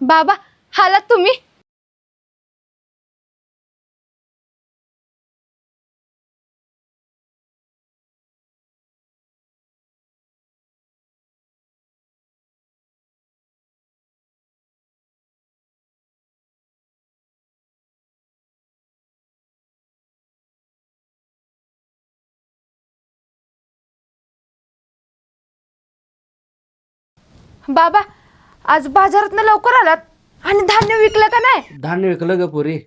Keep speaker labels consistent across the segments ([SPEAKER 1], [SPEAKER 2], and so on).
[SPEAKER 1] बाबा हालात तुम्ही? बाबा आज बाजारातनं लवकर आलात आणि धान्य विकलं का नाही?
[SPEAKER 2] धान्य विकलं ग पोरी,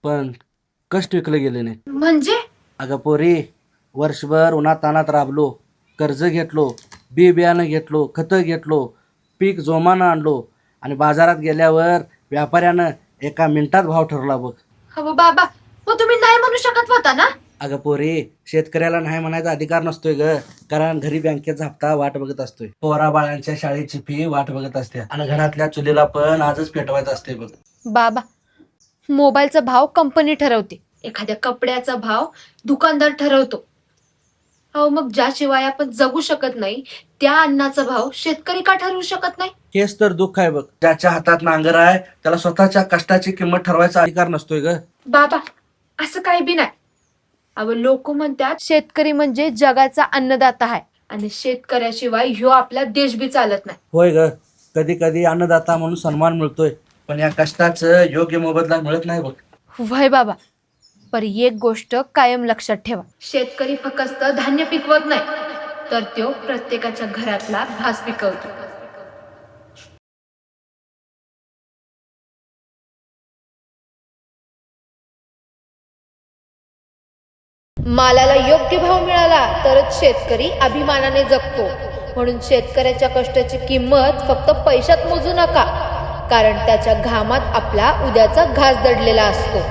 [SPEAKER 2] पण कष्ट विकलं गेले नाही.
[SPEAKER 1] म्हणजे?
[SPEAKER 2] अगं पोरी, वर्षभर उन्हात तानात राबलो, कर्ज घेतलो, बी बियाणं घेतलो, खतं घेतलो, पीक जोमानं आणलो आणि बाजारात गेल्यावर व्यापाऱ्यानं एका मिनिटात भाव ठरवला बघ.
[SPEAKER 1] हो बाबा, मग तुम्ही नाही म्हणू शकत होता ना?
[SPEAKER 2] अगं पोरी, शेतकऱ्याला नाही म्हणायचा अधिकार नसतोय ग, कारण घरी बँकेचा हप्ता वाट बघत असतोय, पोरा बाळांच्या शाळेची फी वाट बघत असते आणि घरातल्या चुलीला पण आजच पेटवायचं असते बघ.
[SPEAKER 1] बाबा, मोबाईलचा भाव कंपनी ठरवते, एखाद्या कपड्याचा भाव दुकानदार ठरवतो. अहो मग ज्याशिवाय आपण जगू शकत नाही त्या अन्नाचा भाव शेतकरी का ठरवू शकत नाही?
[SPEAKER 2] हेच तर दुःख आहे बघ. ज्याच्या हातात नांगर आहे त्याला स्वतःच्या कष्टाची किंमत ठरवायचा अधिकार नसतोय ग.
[SPEAKER 1] बाबा असं काही बी नाही. अहो लोक म्हणतात शेतकरी म्हणजे जगाचा अन्नदाता आहे आणि शेतकऱ्याशिवाय ह्यो आपला देश बी चालत नाही.
[SPEAKER 2] होय ग, कधी कधी अन्नदाता म्हणून सन्मान मिळतोय, पण या कष्टाचं योग्य मोबदला मिळत नाही बघ.
[SPEAKER 1] वय बाबा, पर एक गोष्ट कायम लक्षात ठेवा, शेतकरी फक्त धान्य पिकवत नाही तर तो प्रत्येकाच्या घरातला घास पिकवतो. मालाला योग्य भाव मिळाला तरच शेतकरी अभिमानाने जगतो. म्हणून शेतकऱ्याच्या कष्टाची किंमत फक्त पैशात मोजू नका, कारण त्याच्या घामात आपला उद्याचा घास दडलेला असतो.